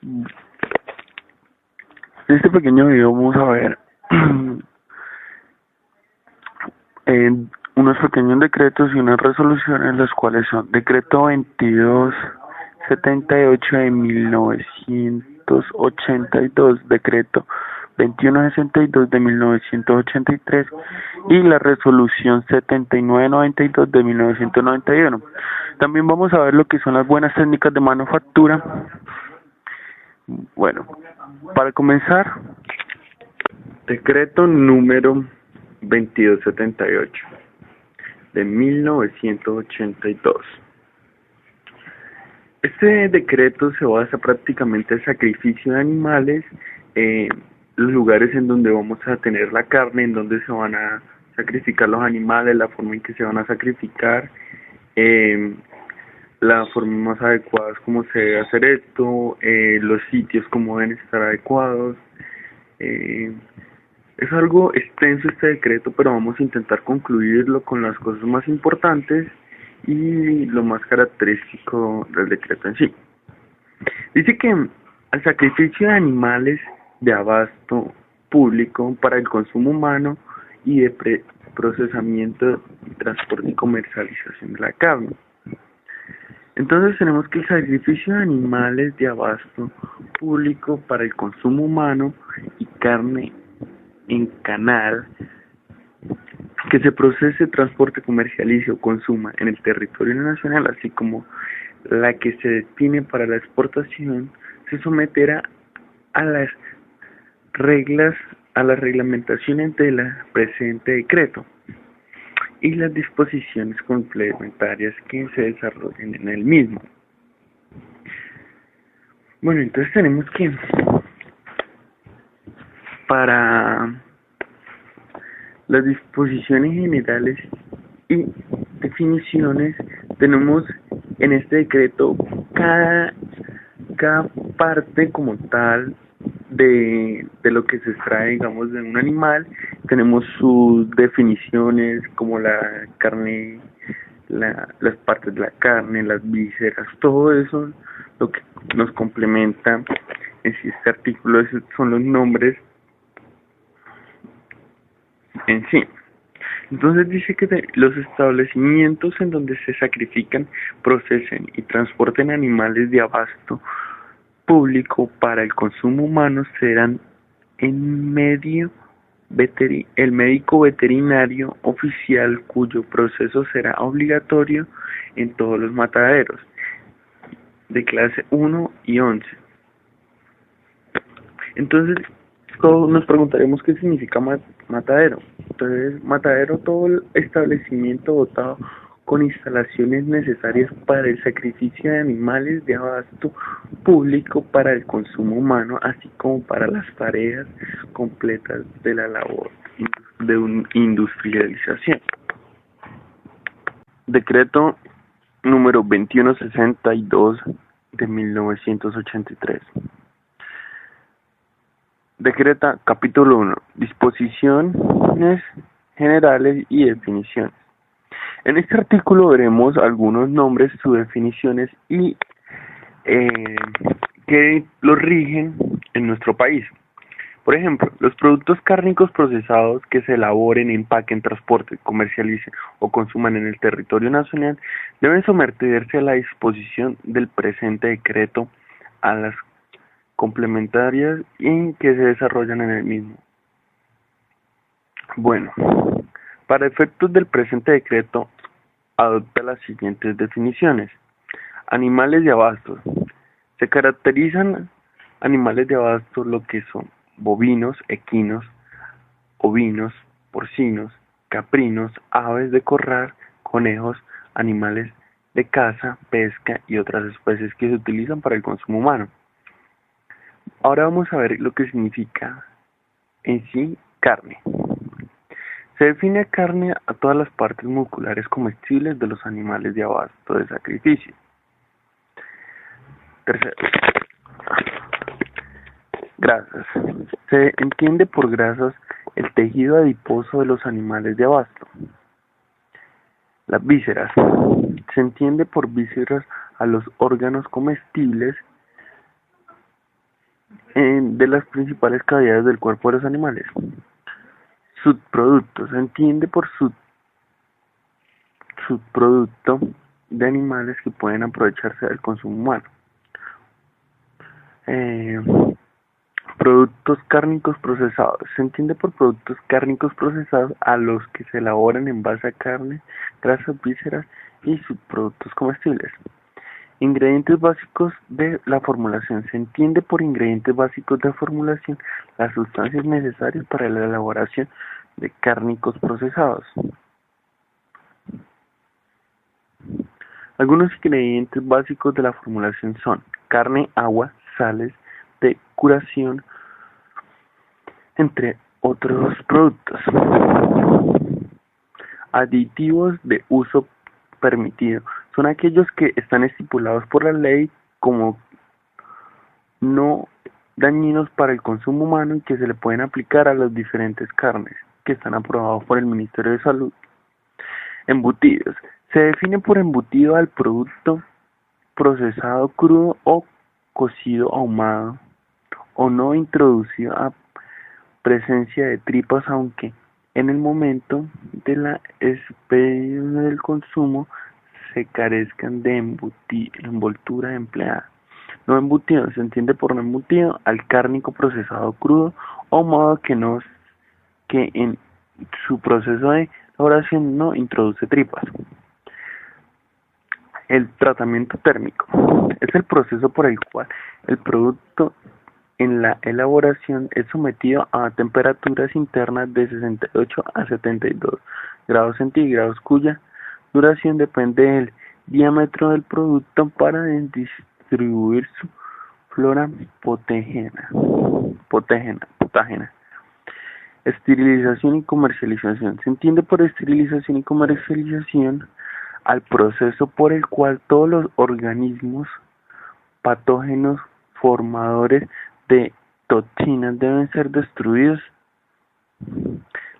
En este pequeño video vamos a ver unos pequeños decretos y unas resoluciones, los cuales son decreto 2278 de 1982, decreto 2162 de 1983 y la resolución 7992 de 1991. También vamos a ver lo que son las buenas técnicas de manufactura. Bueno, para comenzar, decreto número 2278 de 1982. Este decreto se basa prácticamente en sacrificio de animales, los lugares en donde vamos a tener la carne, en donde se van a sacrificar los animales, la forma en que se van a sacrificar, la forma más adecuada es cómo se debe hacer esto, los sitios cómo deben estar adecuados. Es algo extenso este decreto, pero vamos a intentar concluirlo con las cosas más importantes y lo más característico del decreto en sí. Dice que al sacrificio de animales de abasto público para el consumo humano y de procesamiento, transporte y comercialización de la carne. Entonces tenemos que el sacrificio de animales de abasto público para el consumo humano y carne en canal que se procese, transporte, comercialice o consuma en el territorio nacional, así como la que se destine para la exportación, se someterá a las reglamentaciones de la presente decreto y las disposiciones complementarias que se desarrollen en el mismo. Bueno, entonces tenemos que para las disposiciones generales y definiciones tenemos en este decreto cada parte como tal de lo que se extrae, digamos, de un animal. Tenemos sus definiciones como la carne, las partes de la carne, las vísceras, todo eso lo que nos complementa en sí este artículo son los nombres en sí. Entonces dice que los establecimientos en donde se sacrifican, procesen y transporten animales de abasto público para el consumo humano serán el médico veterinario oficial cuyo proceso será obligatorio en todos los mataderos de clase 1 y 11. Entonces todos nos preguntaremos qué significa matadero. Entonces, matadero, todo el establecimiento dotado con instalaciones necesarias para el sacrificio de animales de abasto público para el consumo humano, así como para las tareas completas de la labor de industrialización. Decreto número 2162 de 1983. Decreta capítulo 1. Disposiciones generales y definiciones. En este artículo veremos algunos nombres, sus definiciones y que los rigen en nuestro país. Por ejemplo, los productos cárnicos procesados que se elaboren, empaquen, transporten, comercialicen o consuman en el territorio nacional deben someterse a la disposición del presente decreto, a las complementarias y que se desarrollan en el mismo. Bueno, para efectos del presente decreto, adopta las siguientes definiciones. Animales de abasto. Se caracterizan animales de abasto lo que son bovinos, equinos, ovinos, porcinos, caprinos, aves de corral, conejos, animales de caza, pesca y otras especies que se utilizan para el consumo humano. Ahora vamos a ver lo que significa en sí carne. Se define carne a todas las partes musculares comestibles de los animales de abasto de sacrificio. Tercero, grasas. Se entiende por grasas el tejido adiposo de los animales de abasto. Las vísceras. Se entiende por vísceras a los órganos comestibles de las principales cavidades del cuerpo de los animales. Subproductos. Se entiende por subproducto de animales que pueden aprovecharse del consumo humano. Eh, Productos cárnicos procesados. Se entiende por productos cárnicos procesados a los que se elaboran en base a carne, grasas, vísceras y subproductos comestibles. Ingredientes básicos de la formulación. Se entiende por ingredientes básicos de formulación las sustancias necesarias para la elaboración de cárnicos procesados. Algunos ingredientes básicos de la formulación son carne, agua, sales de curación, entre otros productos. Aditivos de uso permitido. Son aquellos que están estipulados por la ley como no dañinos para el consumo humano y que se le pueden aplicar a las diferentes carnes que están aprobados por el Ministerio de Salud. Embutidos. Se define por embutido al producto procesado crudo o cocido ahumado o no introducido a presencia de tripas, aunque en el momento de la expedición del consumo se carezcan de envoltura empleada. No embutido se entiende por no embutido al cárnico procesado crudo o ahumado que en su proceso de elaboración no introduce tripas. El tratamiento térmico es el proceso por el cual el producto en la elaboración es sometido a temperaturas internas de 68 a 72 grados centígrados, cuya duración depende del diámetro del producto para distribuir su flora patógena. Esterilización y comercialización. Se entiende por esterilización y comercialización al proceso por el cual todos los organismos patógenos formadores de toxinas deben ser destruidos.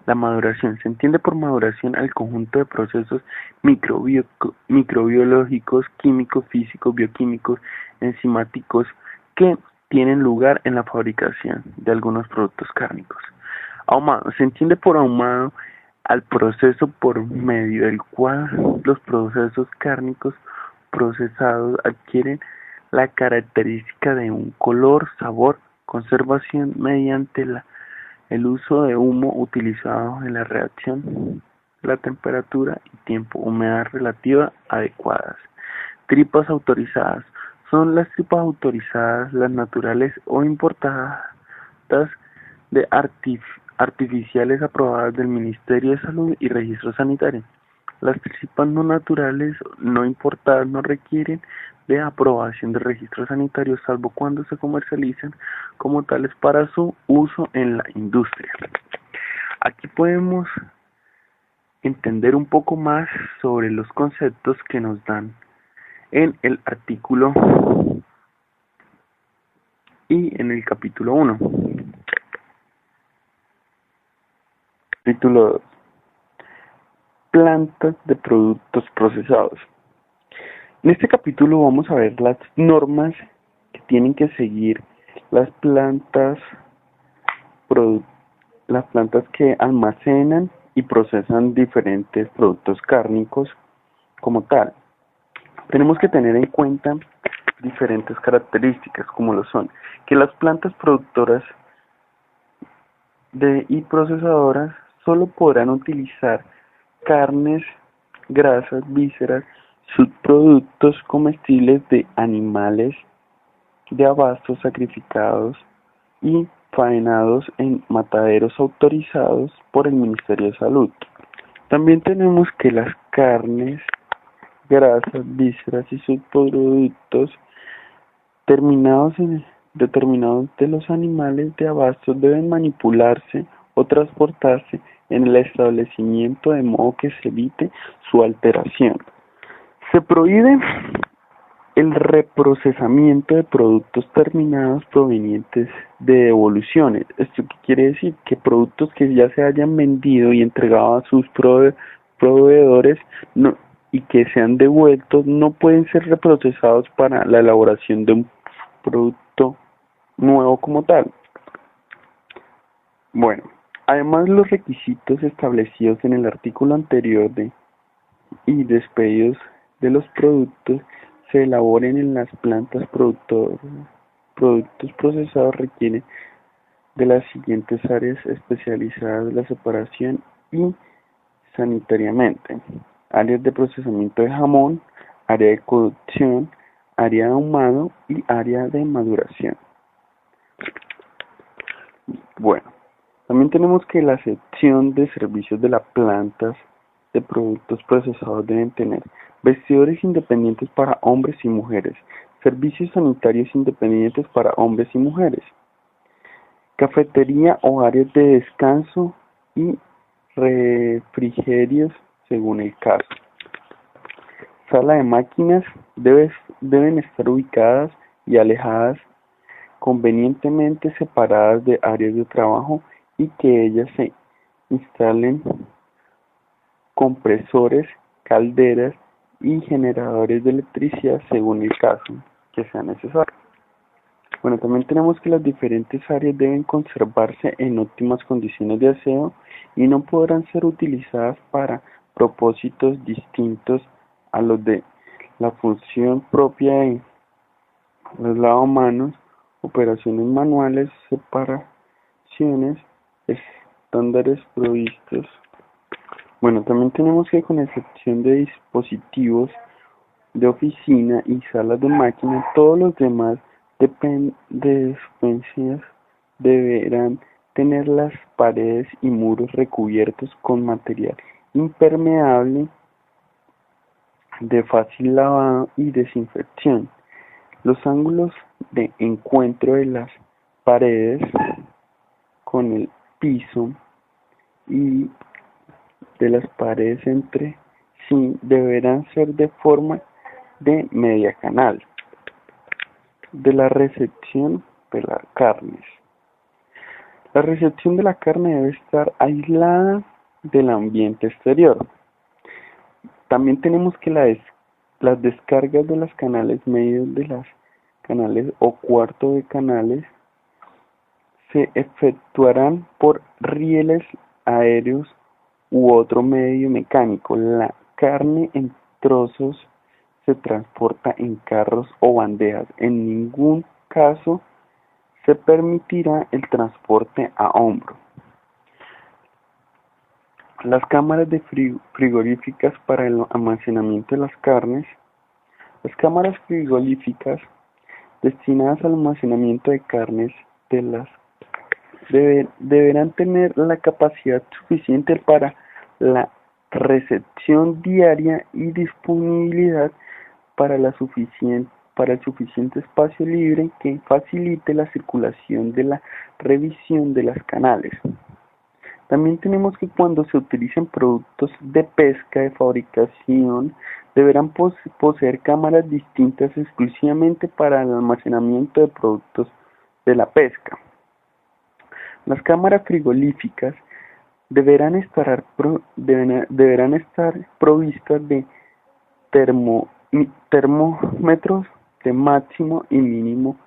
La maduración. Se entiende por maduración al conjunto de procesos microbiológicos, químicos, físicos, bioquímicos, enzimáticos que tienen lugar en la fabricación de algunos productos cárnicos. Ahumado. Se entiende por ahumado al proceso por medio del cual los procesos cárnicos procesados adquieren la característica de un color, sabor, conservación mediante el uso de humo utilizado en la reacción, la temperatura y tiempo, humedad relativa adecuadas. Tripas autorizadas. Son las tripas autorizadas, las naturales o importadas de artificiales aprobadas del Ministerio de Salud y Registro Sanitario. Las tripas no naturales, no importadas, no requieren de aprobación de registro sanitario, salvo cuando se comercializan como tales para su uso en la industria. Aquí podemos entender un poco más sobre los conceptos que nos dan en el artículo y en el capítulo 1. Capítulo 2. Plantas de productos procesados. En este capítulo vamos a ver las normas que tienen que seguir las plantas que almacenan y procesan diferentes productos cárnicos como tal. Tenemos que tener en cuenta diferentes características como lo son que las plantas productoras y procesadoras solo podrán utilizar carnes, grasas, vísceras, subproductos comestibles de animales de abasto sacrificados y faenados en mataderos autorizados por el Ministerio de Salud. También tenemos que las carnes, grasas, vísceras y subproductos determinados de los animales de abasto deben manipularse o transportarse en el establecimiento de modo que se evite su alteración. Se prohíbe el reprocesamiento de productos terminados provenientes de devoluciones. ¿Esto qué quiere decir? Que productos que ya se hayan vendido y entregado a sus proveedores y que sean devueltos no pueden ser reprocesados para la elaboración de un producto nuevo como tal. Bueno, además los requisitos establecidos en el artículo anterior y despedidos de los productos se elaboren en las plantas productos procesados requieren de las siguientes áreas especializadas de la separación y sanitariamente: áreas de procesamiento de jamón, área de cocción, área de ahumado y área de maduración. Bueno, también tenemos que la sección de servicios de las plantas de productos procesados deben tener vestidores independientes para hombres y mujeres, servicios sanitarios independientes para hombres y mujeres, cafetería o áreas de descanso y refrigerios según el caso. Sala de máquinas deben estar ubicadas y alejadas, convenientemente separadas de áreas de trabajo, y que ellas se instalen compresores, calderas y generadores de electricidad según el caso que sea necesario. Bueno, también tenemos que las diferentes áreas deben conservarse en óptimas condiciones de aseo y no podrán ser utilizadas para propósitos distintos a los de la función propia de los lavamanos, operaciones manuales, separaciones, estándares provistos. Bueno, también tenemos que, con excepción de dispositivos de oficina y salas de máquina, todos los demás dependencias deberán tener las paredes y muros recubiertos con material impermeable de fácil lavado y desinfección. Los ángulos de encuentro de las paredes con el piso y de las paredes entre sí deberán ser de forma de media canal. De la recepción de las carnes. La recepción de la carne debe estar aislada del ambiente exterior. También tenemos que las descargas de los canales medios de las canales o cuarto de canales se efectuarán por rieles aéreos u otro medio mecánico. La carne en trozos se transporta en carros o bandejas. En ningún caso se permitirá el transporte a hombro. Las cámaras de frigoríficas para el almacenamiento de las carnes. Las cámaras frigoríficas destinadas al almacenamiento de carnes deberán tener la capacidad suficiente para la recepción diaria y disponibilidad para el suficiente espacio libre que facilite la circulación de la revisión de las canales. También tenemos que, cuando se utilicen productos de pesca de fabricación, deberán poseer cámaras distintas exclusivamente para el almacenamiento de productos de la pesca. Las cámaras frigoríficas deberán estar provistas de termómetros de máximo y mínimo.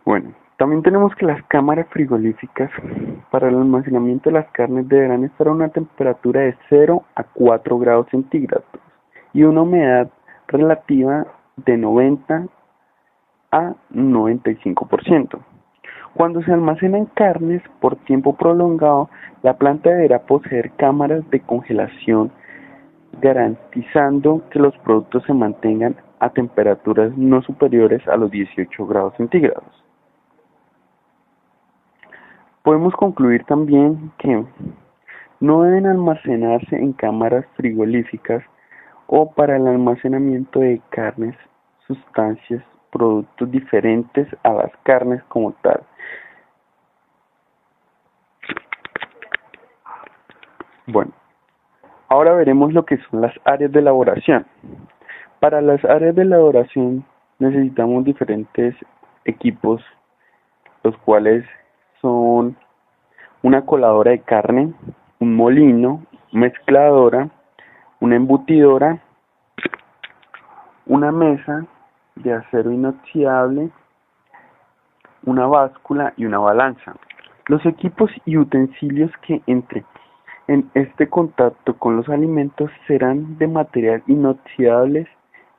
Bueno, también tenemos que las cámaras frigoríficas para el almacenamiento de las carnes deberán estar a una temperatura de 0 a 4 grados centígrados y una humedad relativa de 90 a 95%. Cuando se almacenan carnes por tiempo prolongado, la planta deberá poseer cámaras de congelación, garantizando que los productos se mantengan a temperaturas no superiores a los 18 grados centígrados. Podemos concluir también que no deben almacenarse en cámaras frigoríficas o para el almacenamiento de carnes, sustancias, productos diferentes a las carnes como tal. Bueno, ahora veremos lo que son las áreas de elaboración. Para las áreas de elaboración necesitamos diferentes equipos, los cuales son una coladora de carne, un molino, mezcladora, una embutidora, una mesa de acero inoxidable, una báscula y una balanza. Los equipos y utensilios que entren en este contacto con los alimentos serán de material inoxidables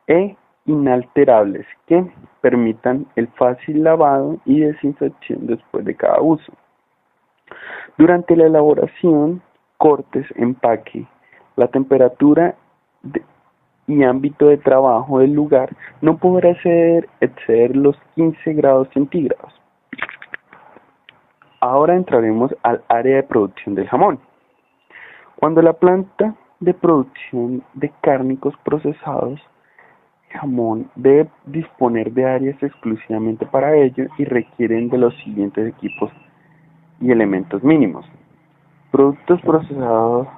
e inalterables que permitan el fácil lavado y desinfección después de cada uso. Durante la elaboración, cortes, empaque, la temperatura y ámbito de trabajo del lugar no podrá exceder los 15 grados centígrados. Ahora entraremos al área de producción del jamón. Cuando la planta de producción de cárnicos procesados, jamón debe disponer de áreas exclusivamente para ello y requieren de los siguientes equipos y elementos mínimos. Productos procesados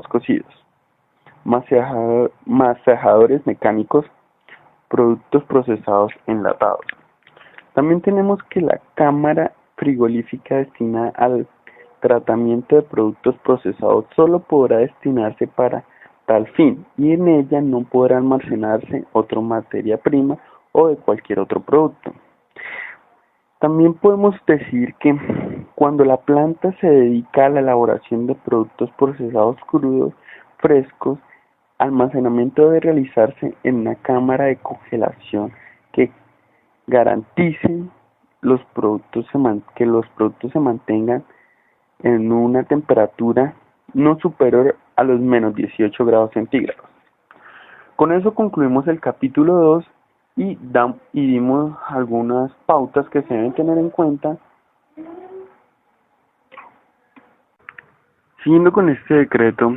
cocidos, masajadores mecánicos, productos procesados enlatados. También tenemos que la cámara frigorífica destinada al tratamiento de productos procesados solo podrá destinarse para tal fin y en ella no podrá almacenarse otra materia prima o de cualquier otro producto. También podemos decir que cuando la planta se dedica a la elaboración de productos procesados crudos, frescos, almacenamiento debe realizarse en una cámara de congelación que garantice que los productos se mantengan en una temperatura no superior a los menos 18 grados centígrados. Con eso concluimos el capítulo 2 y dimos algunas pautas que se deben tener en cuenta. Siguiendo con este decreto,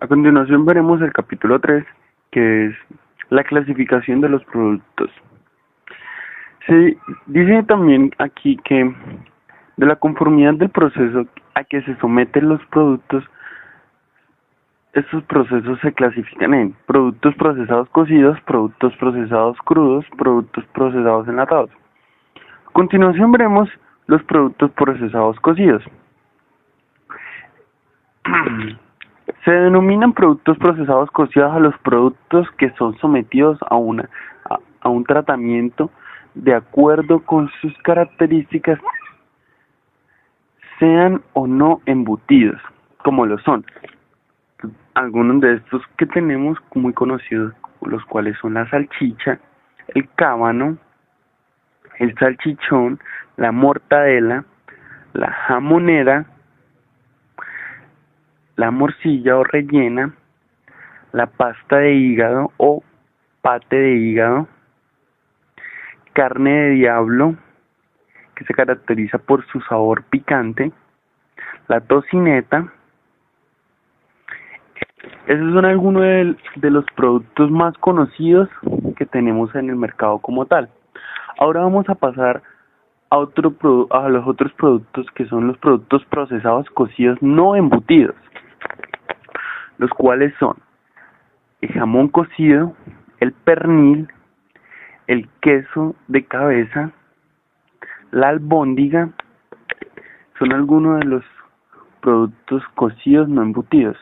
a continuación veremos el capítulo 3, que es la clasificación de los productos. Se dice también aquí que de la conformidad del proceso a que se someten los productos, estos procesos se clasifican en productos procesados cocidos, productos procesados crudos, productos procesados enlatados. A continuación veremos los productos procesados cocidos. Se denominan productos procesados cocidos a los productos que son sometidos a un tratamiento de acuerdo con sus características, sean o no embutidos, como lo son algunos de estos que tenemos muy conocidos, los cuales son la salchicha, el cábano, el salchichón, la mortadela, la jamonera, la morcilla o rellena, la pasta de hígado o pate de hígado, carne de diablo, que se caracteriza por su sabor picante, la tocineta. Esos son algunos de los productos más conocidos que tenemos en el mercado como tal. Ahora vamos a pasar a los otros productos, que son los productos procesados cocidos no embutidos, los cuales son el jamón cocido, el pernil, el queso de cabeza, la albóndiga. Son algunos de los productos cocidos no embutidos.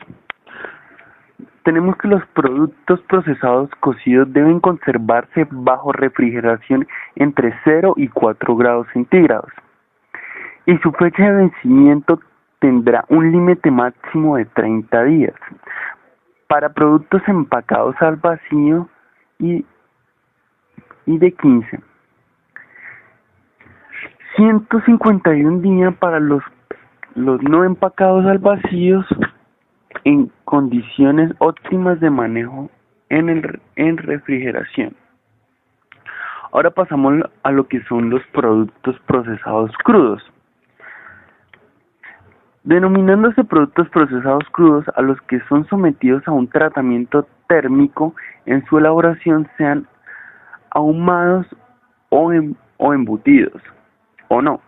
Tenemos que los productos procesados cocidos deben conservarse bajo refrigeración entre 0 y 4 grados centígrados. Y su fecha de vencimiento tendrá un límite máximo de 30 días. Para productos empacados al vacío y de 15. 151 días para los no empacados al vacío en condiciones óptimas de manejo en refrigeración. Ahora pasamos a lo que son los productos procesados crudos. Denominándose productos procesados crudos a los que son sometidos a un tratamiento térmico en su elaboración, sean ahumados o embutidos, o no.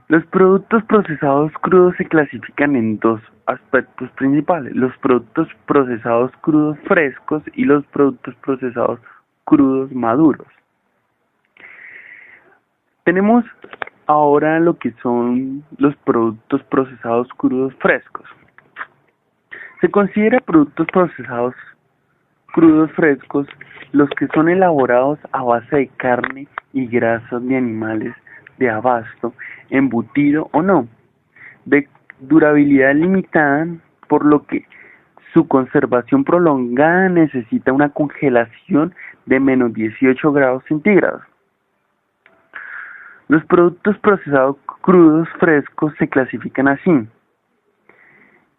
Los productos procesados crudos se clasifican en dos aspectos principales: los productos procesados crudos frescos y los productos procesados crudos maduros. Tenemos ahora lo que son los productos procesados crudos frescos. Se considera productos procesados crudos frescos los que son elaborados a base de carne y grasas de animales de abasto, embutido o no, de durabilidad limitada, por lo que su conservación prolongada necesita una congelación de menos 18 grados centígrados. Los productos procesados crudos frescos se clasifican así.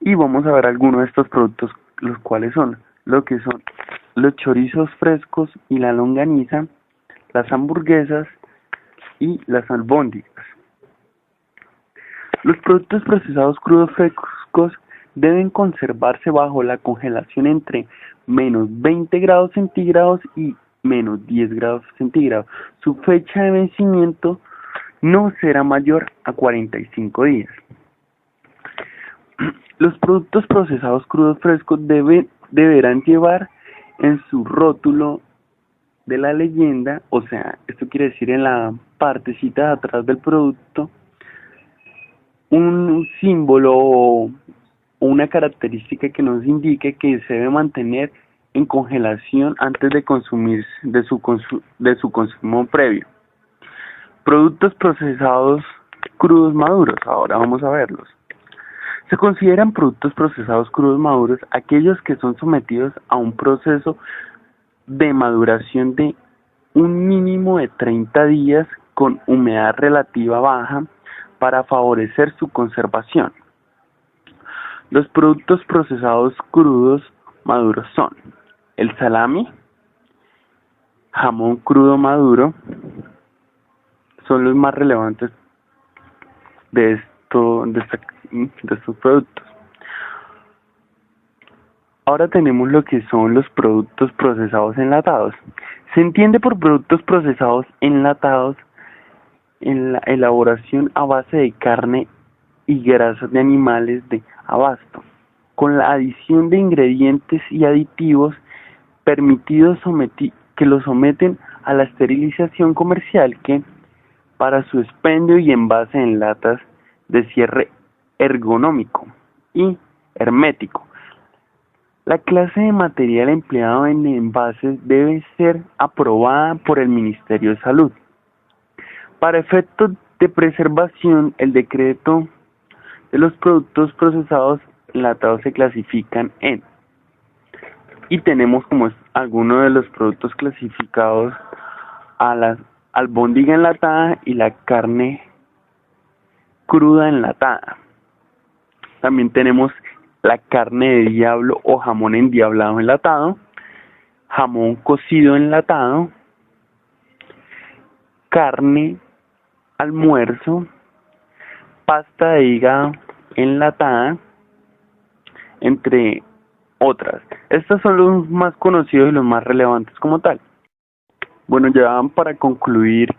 Y vamos a ver algunos de estos productos, los cuales son lo que son los chorizos frescos y la longaniza, las hamburguesas y las albóndigas. Los productos procesados crudos frescos deben conservarse bajo la congelación entre menos 20 grados centígrados y menos 10 grados centígrados. Su fecha de vencimiento no será mayor a 45 días. Los productos procesados crudos frescos deberán llevar en su rótulo de la leyenda, o sea, esto quiere decir en la partecita de atrás del producto, un símbolo o una característica que nos indique que se debe mantener en congelación antes de consumirse de su consumo previo. Productos procesados crudos maduros, ahora vamos a verlos. Se consideran productos procesados crudos maduros aquellos que son sometidos a un proceso de maduración de un mínimo de 30 días con humedad relativa baja para favorecer su conservación. Los productos procesados crudos maduros son el salami, jamón crudo maduro, son los más relevantes de estos productos. Ahora tenemos lo que son los productos procesados enlatados. Se entiende por productos procesados enlatados en la elaboración a base de carne y grasas de animales de abasto, con la adición de ingredientes y aditivos permitidos que los someten a la esterilización comercial que, para su expendio y envase en latas de cierre ergonómico y hermético. La clase de material empleado en envases debe ser aprobada por el Ministerio de Salud. Para efectos de preservación, el decreto de los productos procesados enlatados se clasifican en, y tenemos como algunos de los productos clasificados a la albóndiga enlatada y la carne cruda enlatada. También tenemos la carne de diablo o jamón endiablado enlatado, jamón cocido enlatado, carne almuerzo, pasta de hígado enlatada, entre otras. Estos son los más conocidos y los más relevantes como tal. Bueno, ya para concluir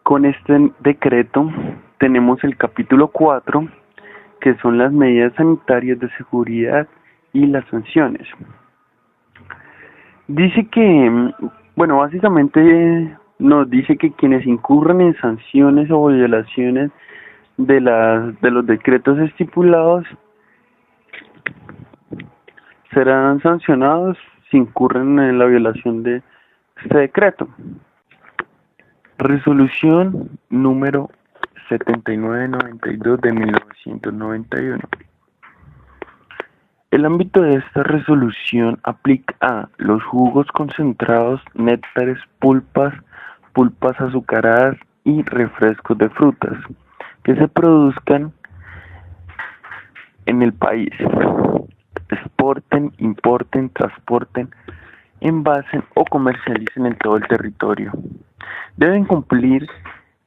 con este decreto, tenemos el capítulo 4, que son las medidas sanitarias de seguridad y las sanciones. Dice que, bueno, básicamente nos dice que quienes incurran en sanciones o violaciones de los decretos estipulados serán sancionados si incurren en la violación de este decreto. Resolución número 7992 de 1991. El ámbito de esta resolución aplica a los jugos concentrados, néctares, pulpas azucaradas y refrescos de frutas que se produzcan en el país, exporten, importen, transporten, envasen o comercialicen en todo el territorio. Deben cumplir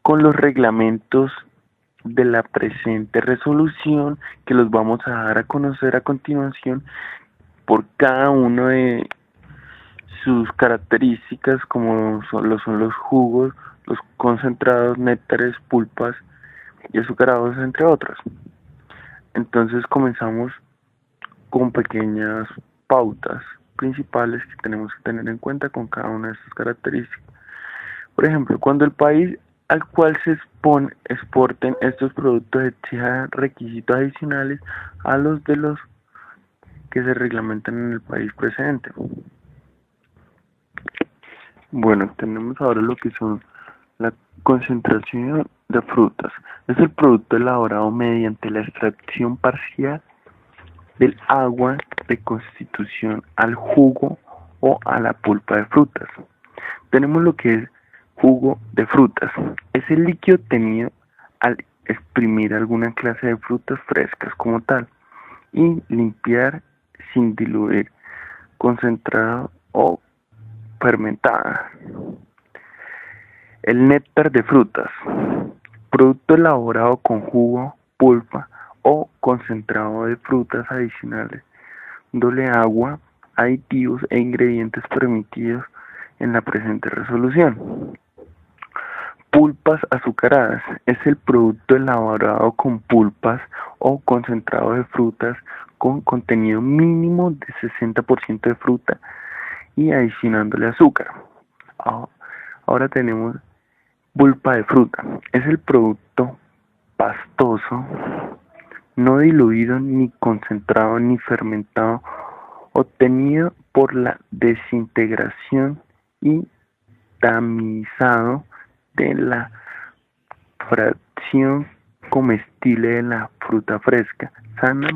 con los reglamentos de la presente resolución, que los vamos a dar a conocer a continuación por cada uno de sus características, como son los jugos, los concentrados, néctares, pulpas y azucarados, entre otros. Entonces comenzamos con pequeñas pautas principales que tenemos que tener en cuenta con cada una de estas características. Por ejemplo, cuando el país al cual se exporten estos productos exija requisitos adicionales a los de los que se reglamentan en el país precedente. Bueno, tenemos ahora lo que son la concentración de frutas. Es el producto elaborado mediante la extracción parcial del agua de constitución al jugo o a la pulpa de frutas. Tenemos lo que es jugo de frutas. Es el líquido obtenido al exprimir alguna clase de frutas frescas como tal y limpiar sin diluir, concentrado o fermentada. El néctar de frutas, producto elaborado con jugo, pulpa o concentrado de frutas adicionales, dándole agua, aditivos e ingredientes permitidos en la presente resolución. Pulpas azucaradas es el producto elaborado con pulpas o concentrado de frutas con contenido mínimo de 60% de fruta y adicionándole azúcar. Ahora tenemos pulpa de fruta. Es el producto pastoso, no diluido, ni concentrado, ni fermentado, obtenido por la desintegración y tamizado de la fracción comestible de la fruta fresca, sana,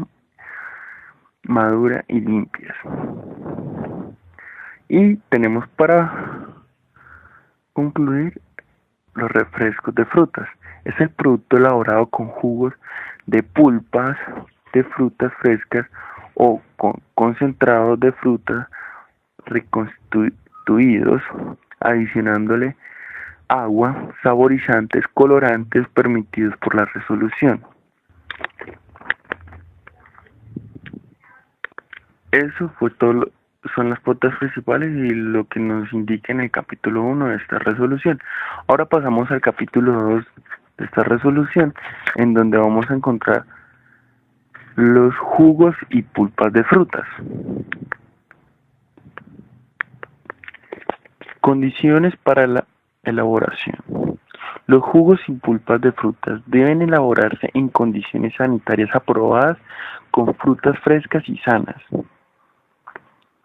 madura y limpias. Y tenemos para concluir los refrescos de frutas. Es el producto elaborado con jugos de pulpas de frutas frescas o con concentrados de frutas reconstituidos, adicionándole agua, saborizantes, colorantes permitidos por la resolución. Eso fue todo, son las pautas principales y lo que nos indica en el capítulo 1 de esta resolución. Ahora pasamos al capítulo 2 de esta resolución, en donde vamos a encontrar los jugos y pulpas de frutas. Condiciones para la elaboración. Los jugos y pulpas de frutas deben elaborarse en condiciones sanitarias aprobadas con frutas frescas y sanas.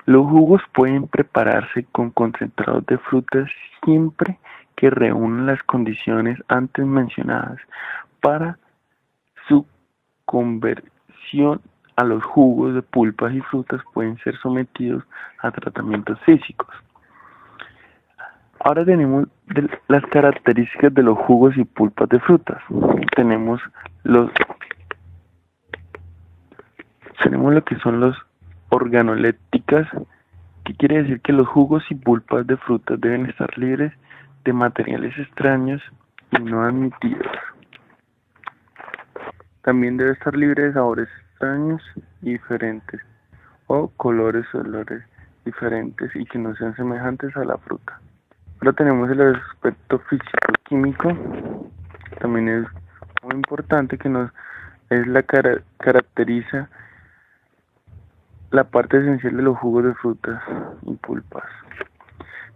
Los jugos pueden prepararse con concentrados de frutas siempre que reúnan las condiciones antes mencionadas. Para su conversión a los jugos de pulpas y frutas pueden ser sometidos a tratamientos físicos. Ahora tenemos las características de los jugos y pulpas de frutas. Tenemos lo que son los organolépticas, que quiere decir que los jugos y pulpas de frutas deben estar libres de materiales extraños y no admitidos. También debe estar libre de sabores extraños y diferentes, o colores o olores diferentes y que no sean semejantes a la fruta. Ahora tenemos el aspecto físico-químico, también es muy importante, que es la caracteriza la parte esencial de los jugos de frutas y pulpas.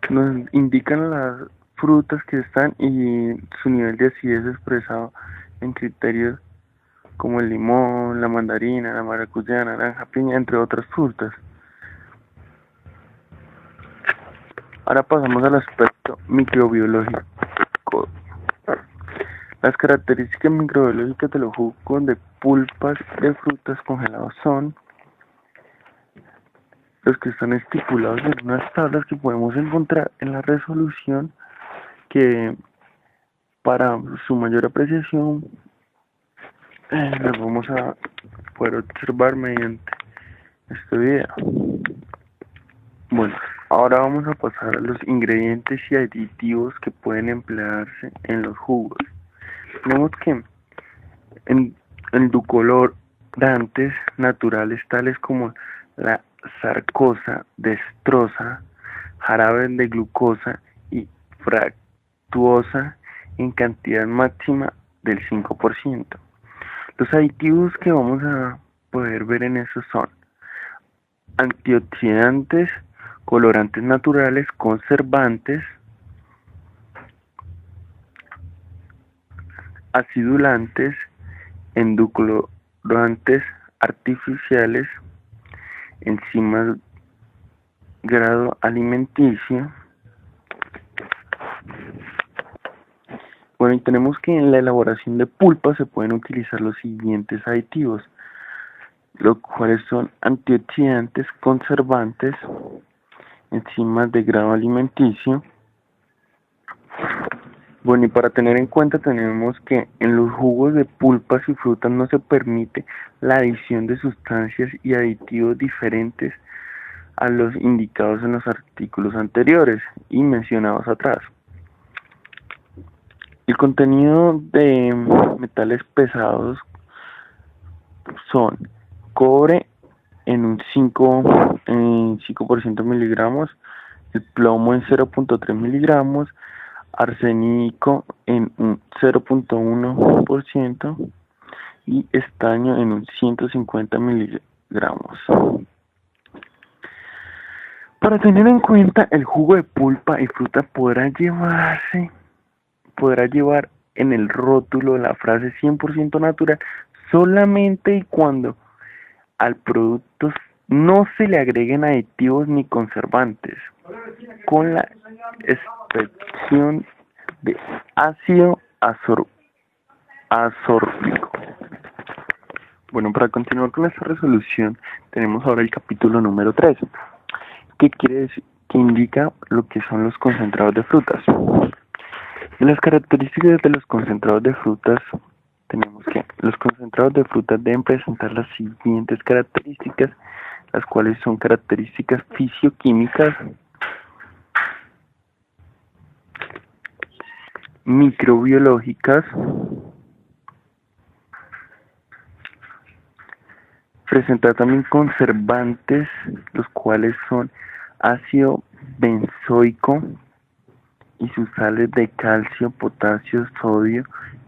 Nos indican las frutas que están y su nivel de acidez expresado en criterios como el limón, la mandarina, la maracuyá, naranja, piña, entre otras frutas. Ahora pasamos al aspecto microbiológico. Las características microbiológicas de los jugos de pulpas de frutas congelados son los que están estipulados en unas tablas que podemos encontrar en la resolución, que para su mayor apreciación las vamos a poder observar mediante este video. Bueno, ahora vamos a pasar a los ingredientes y aditivos que pueden emplearse en los jugos. Tenemos que en edulcorantes naturales tales como la sacarosa, dextrosa, jarabe de glucosa y fractuosa en cantidad máxima del 5%. Los aditivos que vamos a poder ver en eso son antioxidantes, colorantes naturales, conservantes, acidulantes, endulcorantes artificiales, enzimas, grado alimenticio. Bueno, y tenemos que en la elaboración de pulpa se pueden utilizar los siguientes aditivos, los cuales son antioxidantes, conservantes, enzimas de grado alimenticio. Bueno, y para tener en cuenta tenemos que en los jugos de pulpas y frutas no se permite la adición de sustancias y aditivos diferentes a los indicados en los artículos anteriores y mencionados atrás. El contenido de metales pesados son cobre en un 5% miligramos, el plomo en 0.3 miligramos, arsénico en un 0.1% y estaño en un 150 miligramos. Para tener en cuenta, el jugo de pulpa y fruta podrá llevar en el rótulo la frase 100% natural solamente y cuando al producto no se le agreguen aditivos ni conservantes, con la excepción de ácido ascórbico. Bueno, para continuar con esta resolución, tenemos ahora el capítulo número 3, que quiere decir, que indica lo que son los concentrados de frutas. En las características de los concentrados de frutas, tenemos que los concentrados de frutas deben presentar las siguientes características, las cuales son características fisioquímicas, microbiológicas, presentar también conservantes, los cuales son ácido benzoico y sus sales de calcio, potasio, sodio,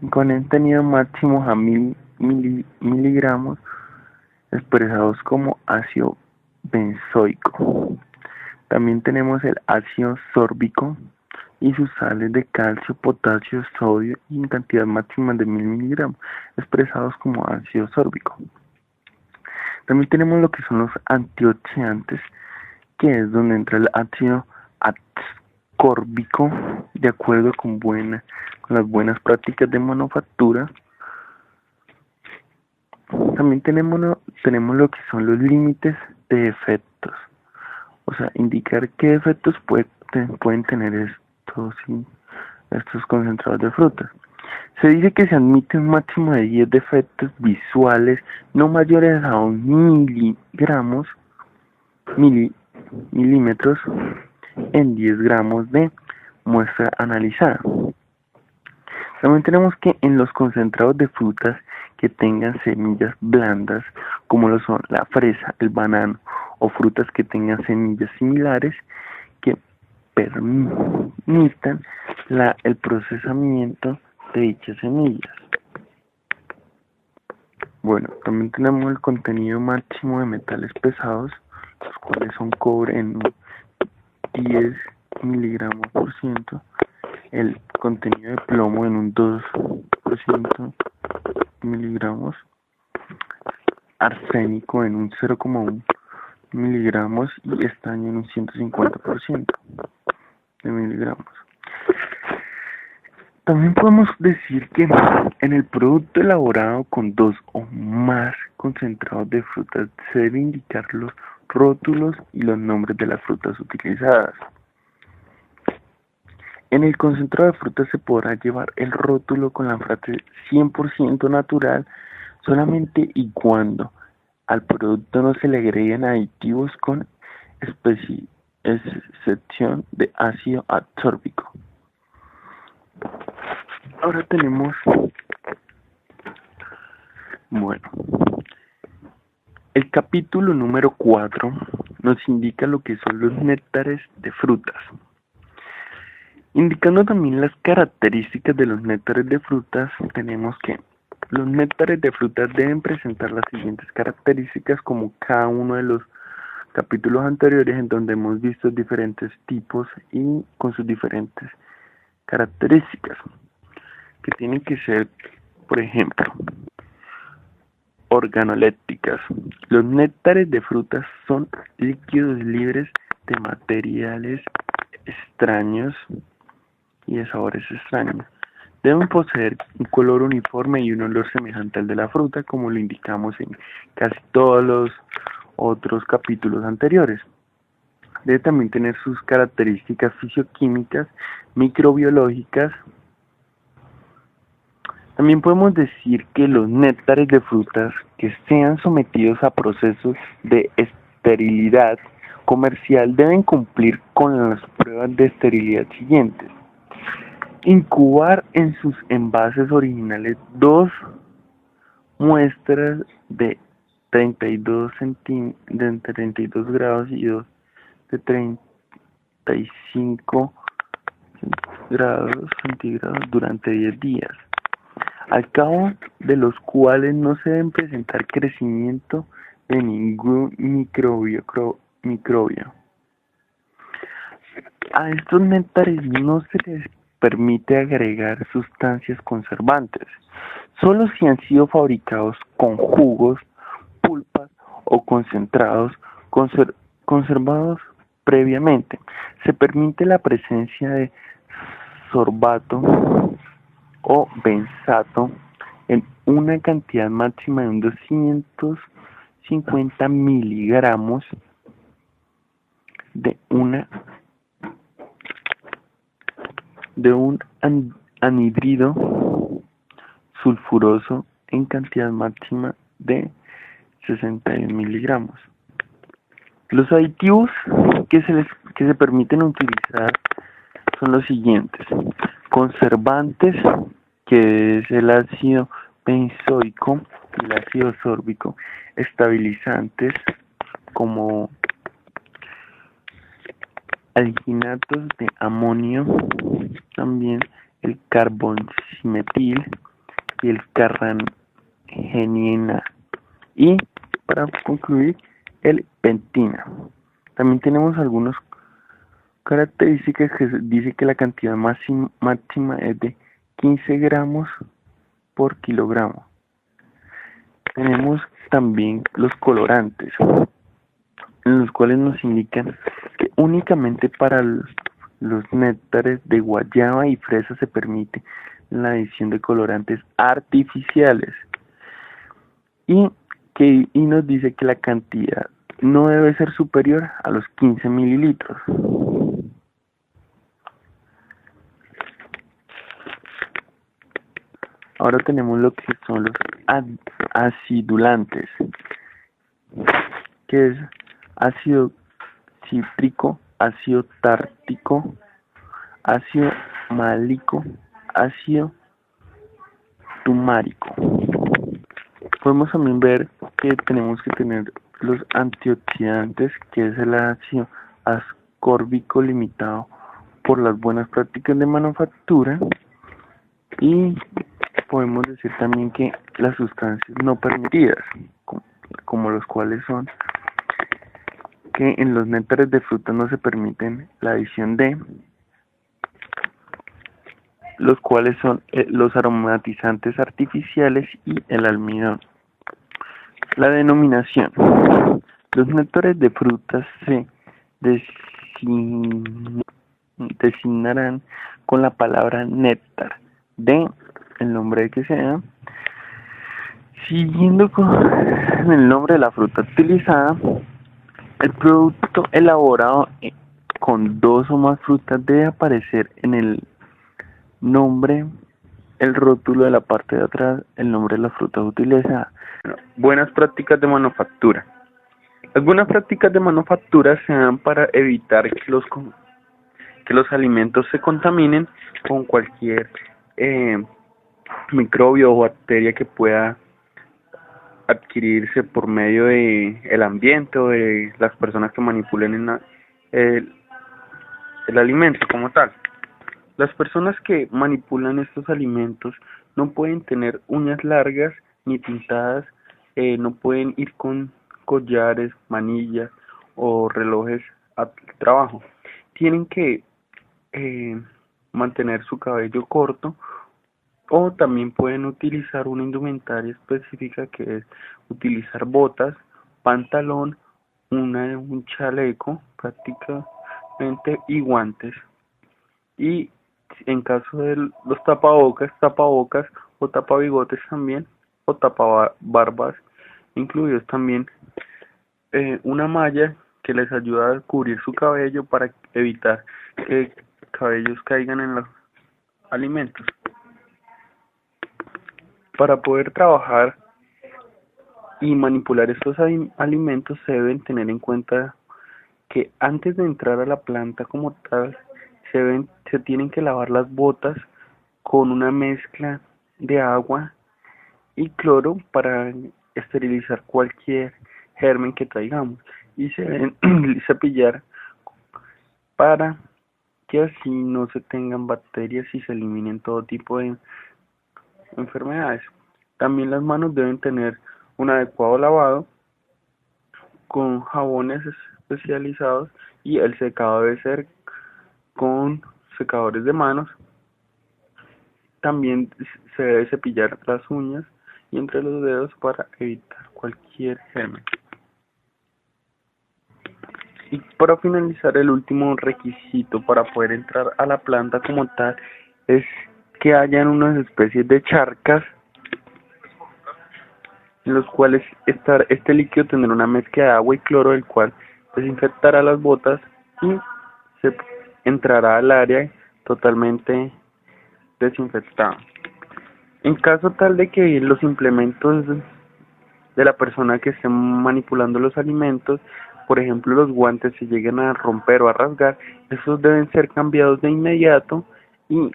con contenido máximo a 1000 miligramos, expresados como ácido benzoico. También tenemos el ácido sórbico y sus sales de calcio, potasio, sodio y en cantidad máxima de 1000 miligramos, expresados como ácido sórbico. También tenemos lo que son los antioxidantes, que es donde entra el ácido ascórbico, de acuerdo con las buenas prácticas de manufactura. También tenemos lo que son los límites de efectos, o sea, indicar qué efectos pueden tener estos concentrados de frutas. Se dice que se admite un máximo de 10 defectos visuales no mayores a 1 milímetros en 10 gramos de muestra analizada. También tenemos que en los concentrados de frutas que tengan semillas blandas, como lo son la fresa, el banano, o frutas que tengan semillas similares, que permitan el procesamiento de dichas semillas. Bueno, también tenemos el contenido máximo de metales pesados, los cuales son cobre en 10 miligramos por ciento, el contenido de plomo en un 2% miligramos, arsénico en un 0,1 miligramos y estaño en un 150% de miligramos. También podemos decir que en el producto elaborado con 2 o más concentrados de frutas se debe indicar los rótulos y los nombres de las frutas utilizadas. En el concentrado de frutas se podrá llevar el rótulo con la frase 100% natural solamente y cuando al producto no se le agreguen aditivos con excepción de ácido ascórbico. Ahora tenemos, bueno, el capítulo número 4 nos indica lo que son los néctares de frutas, indicando también las características de los néctares de frutas. Tenemos que los néctares de frutas deben presentar las siguientes características, como cada uno de los capítulos anteriores, en donde hemos visto diferentes tipos y con sus diferentes características, que tienen que ser, por ejemplo, organolépticas. Los néctares de frutas son líquidos libres de materiales extraños y de sabores extraños. Deben poseer un color uniforme y un olor semejante al de la fruta, como lo indicamos en casi todos los otros capítulos anteriores. Debe también tener sus características fisioquímicas, microbiológicas. También podemos decir que los néctares de frutas que sean sometidos a procesos de esterilidad comercial deben cumplir con las pruebas de esterilidad siguientes. Incubar en sus envases originales 2 muestras de 32 de entre 32 grados y 2 de 35 grados centígrados durante 10 días, al cabo de los cuales no se deben presentar crecimiento de ningún microbio. A estos néctares no se les permite agregar sustancias conservantes, solo si han sido fabricados con jugos, pulpas o concentrados conservados previamente. Se permite la presencia de sorbato o benzato en una cantidad máxima de un 250 miligramos de un anhídrido sulfuroso en cantidad máxima de 61 miligramos. Los aditivos que se permiten utilizar son los siguientes: conservantes, que es el ácido benzoico y el ácido sórbico; estabilizantes, como alginatos de amonio, también el carboximetil y el carrageenina, y para concluir, el pentina. También tenemos algunas características que dice que la cantidad máxima es de 15 gramos por kilogramo. Tenemos también los colorantes, en los cuales nos indican que únicamente para los néctares de guayaba y fresa se permite la adición de colorantes artificiales, y nos dice que la cantidad no debe ser superior a los 15 mililitros. Ahora tenemos lo que son los acidulantes, que es ácido cítrico, ácido tártico, ácido málico, ácido tumárico. Podemos también ver que tenemos que tener los antioxidantes, que es el ácido ascórbico limitado por las buenas prácticas de manufactura, y podemos decir también que las sustancias no permitidas, como los cuales son que en los néctares de frutas no se permiten la adición de, los cuales son los aromatizantes artificiales y el almidón. La denominación: los néctares de frutas se designarán con la palabra néctar de el nombre que sea, siguiendo con el nombre de la fruta utilizada. El producto elaborado con 2 o más frutas debe aparecer en el nombre, el rótulo de la parte de atrás, el nombre de la fruta utilizada. Buenas prácticas de manufactura. Algunas prácticas de manufactura se dan para evitar que los alimentos se contaminen con cualquier microbio o bacteria que pueda adquirirse por medio de el ambiente o de las personas que manipulen el alimento como tal. Las personas que manipulan estos alimentos no pueden tener uñas largas ni pintadas, no pueden ir con collares, manillas o relojes al trabajo. Tienen que mantener su cabello corto, o también pueden utilizar una indumentaria específica, que es utilizar botas, pantalón, un chaleco prácticamente y guantes. Y en caso de los tapabocas o tapabigotes también, o tapabarbas incluidos también, una malla que les ayuda a cubrir su cabello para evitar que cabellos caigan en los alimentos. Para poder trabajar y manipular estos alimentos se deben tener en cuenta que antes de entrar a la planta como tal, se tienen que lavar las botas con una mezcla de agua y cloro para esterilizar cualquier germen que traigamos, y se deben cepillar para que así no se tengan bacterias y se eliminen todo tipo de enfermedades. También las manos deben tener un adecuado lavado con jabones especializados, y el secado debe ser con secadores de manos. También se debe cepillar las uñas y entre los dedos para evitar cualquier germen. Y para finalizar, el último requisito para poder entrar a la planta como tal es que hayan unas especies de charcas en los cuales este líquido tendrá una mezcla de agua y cloro, el cual desinfectará las botas y se entrará al área totalmente desinfectado. En caso tal de que los implementos de la persona que esté manipulando los alimentos, por ejemplo los guantes, se lleguen a romper o a rasgar, esos deben ser cambiados de inmediato y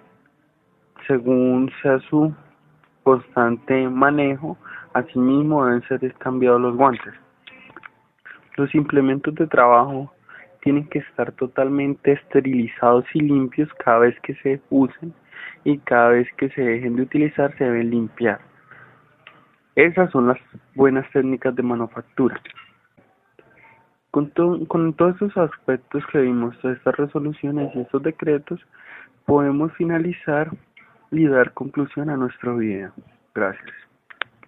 según sea su constante manejo, asimismo deben ser cambiados los guantes. Los implementos de trabajo tienen que estar totalmente esterilizados y limpios cada vez que se usen, y cada vez que se dejen de utilizar se deben limpiar. Esas son las buenas técnicas de manufactura. Con todos estos aspectos que vimos, todas estas resoluciones y estos decretos, podemos finalizar y dar conclusión a nuestro video. Gracias.